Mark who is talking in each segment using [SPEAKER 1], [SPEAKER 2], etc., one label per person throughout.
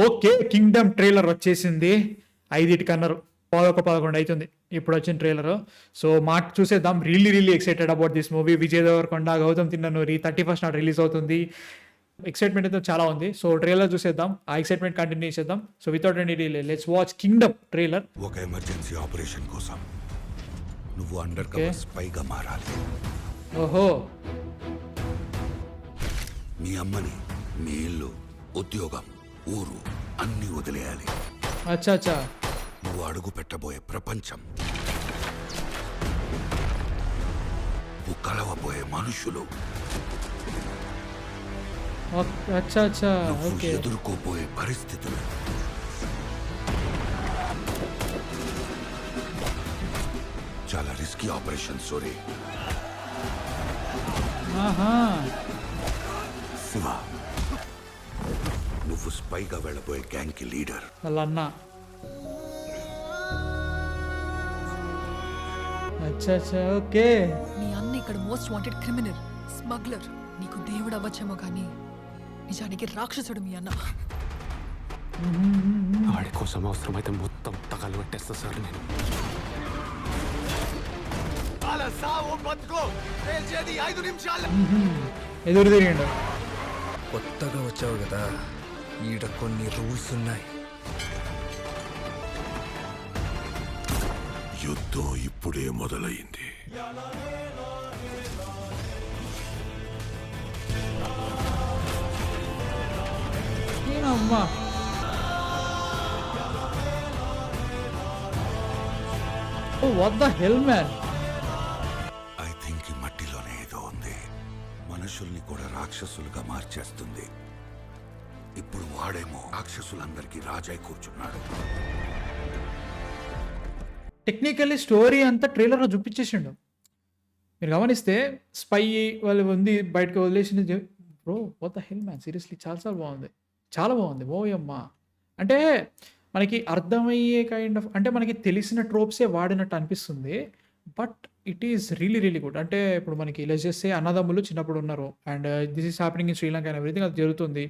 [SPEAKER 1] Okay, Kingdom trailer వచ్చేసింది. 5కి అన్నారు, 11 అవుతుంది ఇప్పుడు వచ్చిన ట్రైలర్. సో మాకు చూసేద్దాం. Really excited about this movie. Vijay Deverakonda, Gautam Tinnanuri 31st నాడు రిలీజ్ అవుతుంది. ఎక్సైట్మెంట్ అయితే చాలా ఉంది. సో ట్రైలర్ చూసేద్దాం, ఆ ఎక్సైట్మెంట్ కంటిన్యూ చేసేద్దాం. So without any delay let's watch Kingdom trailer.
[SPEAKER 2] ఒక ఎమర్జెన్సీ ఆపరేషన్ కోసం నువ్వు అండర్ కవర్ స్పైగా మారాలి.
[SPEAKER 1] ఓహో,
[SPEAKER 2] మీ అమ్మని, మీ ఇల్లు, ఉద్యోగం, ఊరు అన్ని వదిలేయాలి.
[SPEAKER 1] అచ్చా.
[SPEAKER 2] నువ్వు అడుగు పెట్టబోయే ప్రపంచం, నువ్వు కలవబోయే మనుషులు,
[SPEAKER 1] అచ్చా
[SPEAKER 2] నువ్వు
[SPEAKER 1] ఓకే.
[SPEAKER 2] ఎదుర్కోబోయే పరిస్థితులు, చాలా రిస్కీ ఆపరేషన్ సోరీ.
[SPEAKER 1] ఆహా,
[SPEAKER 2] శివ, నువ్వు స్పైగా వెళ్ళబోయే గ్యాంగ్ కి లీడర్.
[SPEAKER 1] వాళ్ళ అన్న. అచ్చా ఓకే.
[SPEAKER 3] నీ అన్న ఇక్కడ మోస్ట్ వాంటెడ్ క్రిమినల్, స్మగ్లర్. నీకు దేవుడు అవ్వచ్చేమో కానీ నిజానికి రాక్షసుడు మీ అన్న.
[SPEAKER 4] వాడి కోసం అవసరమైతే మొత్తం తగలు పెట్టేస్తా సార్ నేను.
[SPEAKER 1] ఎదురు తిరిగిండు.
[SPEAKER 5] కొత్తగా వచ్చావు కదా, ఈడ కొన్ని రూల్స్ ఉన్నాయి.
[SPEAKER 2] యుద్ధం ఇప్పుడే మొదలైంది.
[SPEAKER 1] అమ్మా, what the hell man.
[SPEAKER 2] I think ఈ మట్టిలోనే ఏదో ఉంది. మనుషుల్ని కూడా రాక్షసులుగా మార్చేస్తుంది. ఇప్పుడు వాడేమో రాక్షసులందరికీ రాజై కూర్చున్నాడు.
[SPEAKER 1] టెక్నికల్లీ స్టోరీ అంతా ట్రైలర్లో చూపించేసిండు. మీరు గమనిస్తే స్పై వాళ్ళు ఉంది బయటకు వదిలేసింది. Bro what the hell man, seriously చాలా బాగుంది, చాలా బాగుంది. ఓయమ్మా, అంటే మనకి అర్థమయ్యే కైండ్ ఆఫ్, అంటే మనకి తెలిసిన ట్రోప్సే వాడినట్టు అనిపిస్తుంది. But it is really good. అంటే ఇప్పుడు మనకి ఇలా చేస్తే అన్నదమ్ములు చిన్నప్పుడు ఉన్నారు and this is happening in Sri Lanka and everything, అది జరుగుతుంది.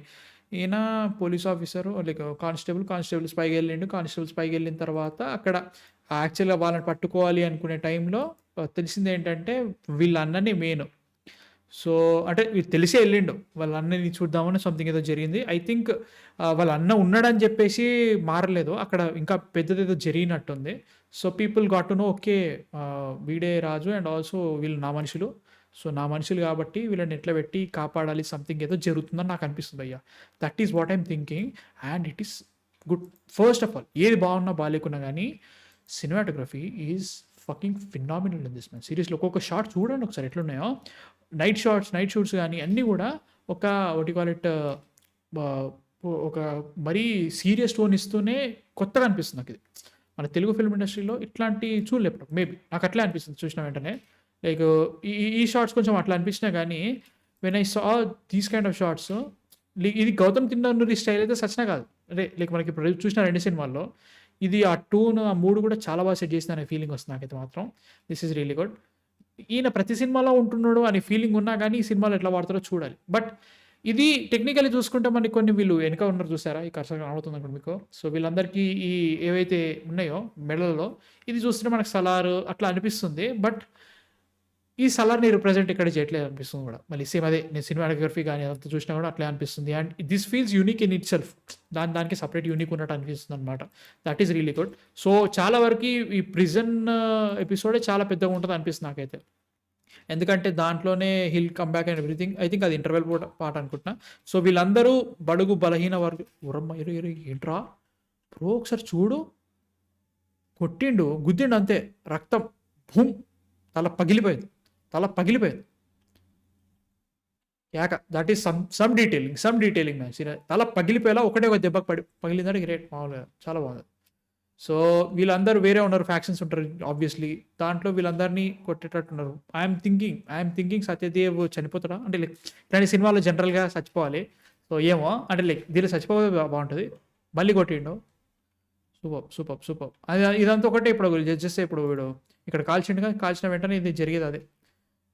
[SPEAKER 1] ఈయన పోలీస్ ఆఫీసరు లైక్ కానిస్టేబుల్ స్పైకి వెళ్ళిండు. కానిస్టేబుల్ స్పైకి వెళ్ళిన తర్వాత అక్కడ యాక్చువల్గా వాళ్ళని పట్టుకోవాలి అనుకునే టైంలో తెలిసింది ఏంటంటే వీళ్ళ అన్నని మెయిన్. సో అంటే తెలిసే వెళ్ళిండు, వాళ్ళ అన్నని చూద్దామని సంథింగ్ ఏదో జరిగింది. ఐ థింక్ వాళ్ళ అన్న ఉన్నాడని చెప్పేసి మారలేదు, అక్కడ ఇంకా పెద్దదేదో జరిగినట్టుంది. So people got to know, okay వీడే రాజు అండ్ ఆల్సో వీళ్ళు నా మనుషులు. సో నా మనుషులు కాబట్టి వీళ్ళని ఎట్లా పెట్టి కాపాడాలి, సంథింగ్ ఏదో జరుగుతుందని నాకు అనిపిస్తుంది అయ్యా. That is what I'm thinking and it is good. First of all ఏది బాగున్నా బాగాలేకున్నా కానీ cinematography is fucking phenomenal in this man. Seriously ఒక్కొక్క షాట్ చూడండి ఒకసారి ఎట్లున్నాయో. నైట్ షూట్స్ కానీ అన్నీ కూడా ఒక ఒక మరీ సీరియస్ టోన్ ఇస్తూనే కొత్తగా అనిపిస్తుంది నాకు ఇది. మన తెలుగు ఫిల్మ్ ఇండస్ట్రీలో ఇట్లాంటి చూడలేప్పుడు మేబీ నాకు అట్లా అనిపిస్తుంది చూసిన వెంటనే. లైక్ ఈ షార్ట్స్ కొంచెం అట్లా అనిపించినా కానీ when I saw these kind of shorts, ఇది గౌతమ్ తిన్ననూరి స్టైల్ అయితే సచ్చినా కాదు. అంటే లైక్ మనకి ఇప్పుడు చూసిన 2 సినిమాల్లో ఇది ఆ టోన్, ఆ మూడు కూడా చాలా బాగా సెట్ చేసిన అనే ఫీలింగ్ వస్తుంది నాకైతే మాత్రం. This is really good. ఈయన ప్రతి సినిమాలో ఉంటున్నాడు అనే ఫీలింగ్ ఉన్నా కానీ ఈ సినిమాలో ఎట్లా వాడతారో చూడాలి. బట్ ఇది టెక్నికల్లీ చూసుకుంటే మనకి కొన్ని వీళ్ళు వెనక ఉన్నారు చూసారా, ఈ కర్సర్ కనబడుతుంది అనుకోండి మీకు. సో వీళ్ళందరికీ ఈ ఏవైతే ఉన్నాయో మెడలలో, ఇది చూస్తుంటే మనకు సలార్ అట్లా అనిపిస్తుంది. బట్ ఈ సలార్ని రిప్రజెంట్ ఇక్కడ చేయట్లేదు అనిపిస్తుంది కూడా. మళ్ళీ సేమ్ అదే నేను సినిమాటోగ్రఫీ కానీ అదంతా చూసినా కూడా అట్లే అనిపిస్తుంది. And this feels unique in it self, దానికి సపరేట్ యూనిక్ ఉన్నట్టు అనిపిస్తుంది అనమాట. That is really good. So చాలా వరకు ఈ ప్రిజన్ ఎపిసోడే చాలా పెద్దగా ఉంటుంది అనిపిస్తుంది నాకైతే. ఎందుకంటే దాంట్లోనే hill come back and everything. I think అది ఇంటర్వెల్ పాట అనుకుంటున్నా. సో వీళ్ళందరూ బడుగు బలహీన వర్గ ఉరమ్మ ఏంట్రా బ్రో ఒకసారి చూడు, కొట్టిండు గుద్దిండు అంతే, రక్తం భూమ్, తల పగిలిపోయింది యాక. That is some detailing man. తల పగిలిపోయేలా ఒకటే ఒక దెబ్బకి పగిలిందంటే గ్రేట్, మామూలుగా చాలా బాగుంది. సో వీళ్ళందరూ వేరే ఉన్నారు, ఫ్యాక్షన్స్ ఉంటారు ఆబ్వియస్లీ. దాంట్లో వీళ్ళందరినీ కొట్టేటట్టున్నారు. ఐఎమ్ థింకింగ్ సత్యదేవ్ చనిపోతాడా అంటే లైక్ ఇలాంటి సినిమాలో జనరల్గా చచ్చిపోవాలి. సో ఏమో అంటే లైక్ దీనిలో చచ్చిపోతే బాగుంటుంది. మళ్ళీ కొట్టిండు, సూపర్. అది ఇదంతా ఒకటే. ఇప్పుడు జడ్జెస్ ఇప్పుడు వీడు ఇక్కడ కాల్చిండుగా, కాల్చిన వెంటనే ఇది జరిగేది అదే.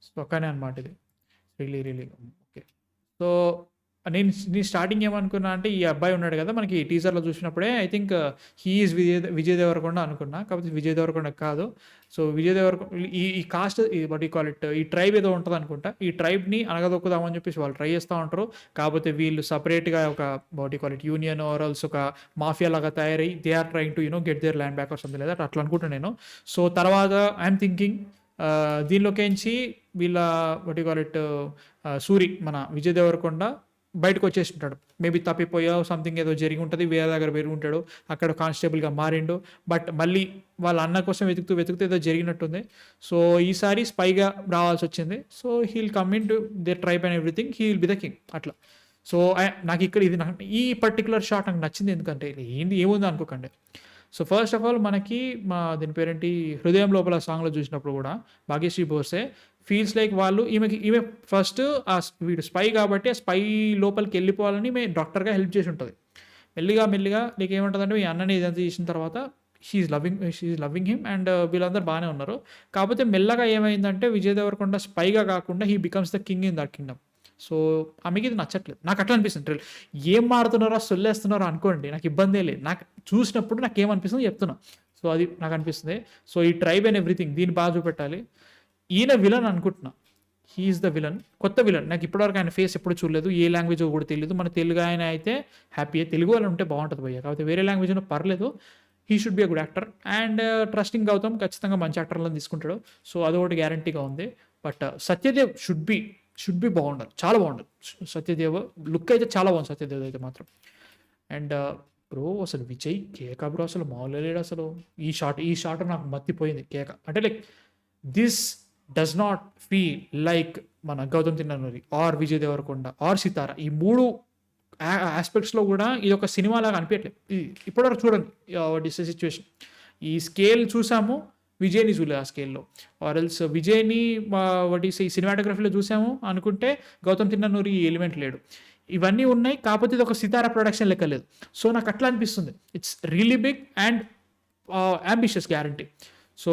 [SPEAKER 1] సో ఒక్కనే అనమాట ఇది. Really okay. సో నేను స్టార్టింగ్ ఏమనుకున్నా అంటే ఈ అబ్బాయి ఉన్నాడు కదా మనకి టీజర్లో చూసినప్పుడే I think he is Vijay Deverakonda అనుకున్నా, కాకపోతే విజయ్ దేవరకొండ కాదు. సో విజయ్ దేవరకొండ ఈ caste what you call it, ఈ ట్రైబ్ ఏదో ఉంటుంది అనుకుంటా, ఈ ట్రైబ్ని అనగదొక్కుదామని చెప్పేసి వాళ్ళు ట్రై చేస్తూ ఉంటారు. కాకపోతే వీళ్ళు సపరేట్గా ఒక what you call it union ఆర్ఎల్స్ ఒక మాఫియా లాగా తయారై they are trying to get their land back or something లేదా అట్లా అనుకుంటాను నేను. సో తర్వాత ఐఎమ్ థింకింగ్ దీనిలోకించి వీళ్ళ what you call it Suri మన విజయ్ దేవరకొండ బయటకు వచ్చేసి ఉంటాడు. మేబీ తప్పిపోయా సంథింగ్ ఏదో జరిగి ఉంటుంది, వేరే దగ్గర పెరిగి ఉంటాడు, అక్కడ కానిస్టేబుల్గా మారిండు. బట్ మళ్ళీ వాళ్ళ అన్న కోసం వెతుకుతూ ఏదో జరిగినట్టుంది. సో ఈసారి స్పైగా రావాల్సి వచ్చింది. So he'll come in to their tribe and everything, he will be the king అట్లా. సో నాకు ఇక్కడ ఇది నాకు ఈ పర్టికులర్ షాట్ నాకు నచ్చింది. ఎందుకంటే ఏముంది అనుకోకండి. సో ఫస్ట్ ఆఫ్ ఆల్ మనకి దీని పేరేంటి హృదయం లోపల సాంగ్లో చూసినప్పుడు కూడా భాగ్యశ్రీ బోసే ఫీల్స్ లైక్ వాళ్ళు ఈమె ఫస్ట్ వీడు స్పై కాబట్టి ఆ స్పై లోపలికి వెళ్ళిపోవాలని ఈమె డాక్టర్గా హెల్ప్ చేసి ఉంటుంది. మెల్లిగా నీకు ఏముంటుందంటే మీ అన్నని ఇదంతా చేసిన తర్వాత షీఈ్ లవింగ్ హిమ్ అండ్ వీళ్ళందరూ బాగానే ఉన్నారు. కాకపోతే మెల్లగా ఏమైందంటే విజయ్ దేవరకొండ స్పైగా కాకుండా he becomes the king in that Kingdom. So ఆమెకి ఇది నచ్చట్లేదు, నాకు అట్లా అనిపిస్తుంది. ఏం మాడుతున్నారో సొల్లేస్తున్నారో అనుకోండి, నాకు ఇబ్బందే లేదు. నాకు చూసినప్పుడు నాకు ఏమనిపిస్తుంది చెప్తున్నా. సో అది నాకు అనిపిస్తుంది. సో ఈ ట్రైబ్ అండ్ ఎవ్రీథింగ్ దీన్ని బాగా చూపెట్టాలి. ఈయన విలన్ అనుకుంటున్నా, హీఈస్ ద విలన్, కొత్త విలన్. నాకు ఇప్పటివరకు ఆయన ఫేస్ ఎప్పుడు చూడలేదు, ఏ లాంగ్వేజ్ కూడా తెలియదు. మన తెలుగు ఆయన అయితే హ్యాపీయే, తెలుగు వాళ్ళు ఉంటే బాగుంటుంది భయ్య. కాకపోతే వేరే లాంగ్వేజ్ పర్లేదు. He should be a good actor and trusting Gautam ఖచ్చితంగా మంచి యాక్టర్లను తీసుకుంటాడు. సో అదొకటి గ్యారంటీగా ఉంది. బట్ సత్యదేవ్ షుడ్ బి బాగుండాలి, చాలా బాగుండాలి. సత్యదేవ్ లుక్ అయితే చాలా బాగుంది సత్యదేవ్ అయితే మాత్రం. అండ్ బ్రో అసలు విజయ్ కేక బ్రో అసలు మామూలుగా లేడు అసలు. ఈ షాట్ నాకు మత్తిపోయింది కేక. అంటే like this does not feel like మన గౌతమ్ తిన్ననూరి ఆర్ విజయ్ దేవరకొండ ఆర్ సితార. ఈ మూడు ఆస్పెక్ట్స్లో కూడా ఇది ఒక సినిమా లాగా అనిపించట్లేదు. ఇప్పటివరకు చూడండి వాట్ ఇస్ ద సిచ్యువేషన్. ఈ స్కేల్ చూసాము, విజయ్ని చూడలేదు ఆ స్కేల్లో. ఆర్ ఎల్స్ విజయ్ని వాట్ ఈస్ ఈ సినిమాటోగ్రఫీలో చూసాము అనుకుంటే గౌతమ్ తిన్ననూరి ఈ ఎలిమెంట్ లేడు. ఇవన్నీ ఉన్నాయి, కాకపోతే ఇది ఒక సితారా ప్రొడక్షన్ లెక్క లేదు. సో నాకు అట్లా అనిపిస్తుంది. It's really big and ambitious guarantee. So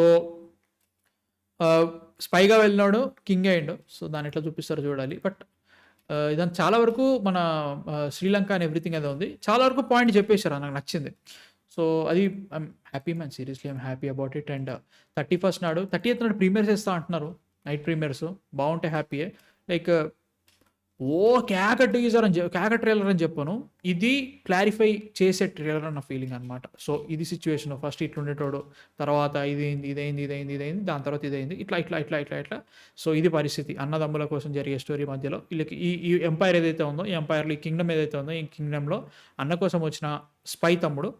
[SPEAKER 1] స్పైగా వెళ్ళినాడు, కింగ్ అయ్యిండు. సో దాన్ని ఎట్లా చూపిస్తారో చూడాలి. బట్ ఇదంతా చాలా వరకు మన శ్రీలంక అండ్ ఎవ్రీథింగ్ అదే ఉంది. చాలా వరకు పాయింట్ చెప్పేశారు, నాకు నచ్చింది. సో అది I'm happy man, seriously I'm happy about it. And 31st నాడు 30th నాడు ప్రీమియర్స్ వేస్తా అంటున్నారు, నైట్ ప్రీమియర్స్ బాగుంటే హ్యాపీయే. లైక్ కేక ట్రైలర్ అని చెప్పాను, ఇది క్లారిఫై చేసే ట్రైలర్ అన్న ఫీలింగ్ అనమాట. సో ఇది సిచ్యువేషన్, ఫస్ట్ ఇట్లుండేటోడు, తర్వాత ఇదైంది, దాని తర్వాత ఇదైంది, ఇట్లా. సో ఇది పరిస్థితి అన్నదమ్ముల కోసం జరిగే స్టోరీ మధ్యలో. వీళ్ళకి ఈ ఎంపైర్ ఏదైతే ఉందో, ఈ ఎంపైర్లో ఈ కింగ్డమ్ ఏదైతే ఉందో, ఈ కింగ్డమ్లో అన్న కోసం వచ్చిన స్పై తమ్ముడు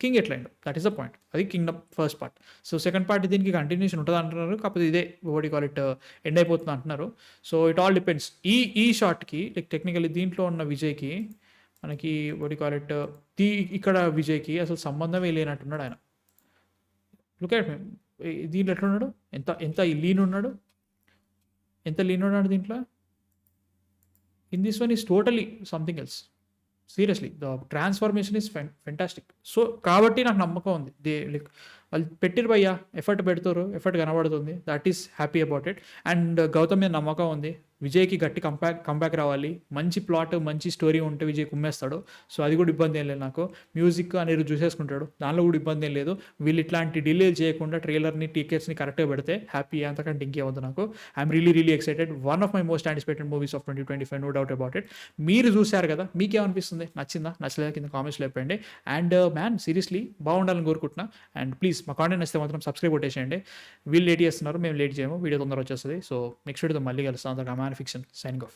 [SPEAKER 1] కింగ్ ఎట్లయిండు, దట్ ఈస్ ద పాయింట్. అది kingdom first part. So second part దీనికి కంటిన్యూషన్ ఉంటుంది అంటున్నారు, కాకపోతే ఇదే వాట్ కాల్ ఇట్ ఎండ్ అయిపోతుంది అంటున్నారు. So it all depends. ఈ షార్ట్కి లైక్ టెక్నికల్లీ దీంట్లో ఉన్న విజయ్కి మనకి వాట్ కాల్ ఇట్ ఇక్కడ విజయ్కి అసలు సంబంధమే లేనట్టున్నాడు ఆయన. లుక్ అట్ దీంట్లో ఎట్లున్నాడు, ఎంత లీన్ ఉన్నాడు దీంట్లో. In this one is totally something else. Seriously the transformation is fantastic. So కాబట్టి నాకు నమ్మకం ఉంది, లైక్ వాళ్ళు పెట్టిరు భయ్యా, ఎఫర్ట్ పెడతారు, ఎఫర్ట్ కనబడుతుంది, that is happy about it. And Gautam మీద నమ్మకం ఉంది, విజయ్కి గట్టి కంబ్యాక్ రావాలి, మంచి ప్లాట్ మంచి స్టోరీ ఉంటే విజయ్ కుమ్మేస్తాడు. సో అది కూడా ఇబ్బంది ఏం లేదు నాకు. మ్యూజిక్ అనేది చూసేసుకుంటాడు, దానిలో కూడా ఇబ్బంది ఏం లేదు. వీళ్ళు ఇట్లాంటి డిలే చేయకుండా ట్రైలర్ని టికెట్స్ని కరెక్ట్గా పెడితే హ్యాపీ, అంతకంటే ఇంకేమవుతుంది నాకు. I'm really excited. One of my most anticipated movies of 2025, no doubt about it. మీరు చూశారు కదా, మీకేమనిపిస్తుంది, నచ్చిందా నచ్చలేదా కింద కామెంట్స్లో చెప్పండి. అండ్ మ్యాన్ సీరియస్లీ బాగుండాలని కోరుకుంటున్నా. అండ్ ప్లీజ్ మా కాంటెంట్ నచ్చితే మాత్రం సబ్స్క్రైబ్ కొట్టేసేయండి. వీళ్ళు లేట్ చేస్తున్నారు, మేము లేట్ చేయము, వీడియో తొందరగా వచ్చేస్తుంది. సో నెక్స్ట్ వీడియోతో మళ్ళీ కలుస్తాం. అంతగా మ్యాన్ ఫిక్షన్ సైనింగ్ ఆఫ్.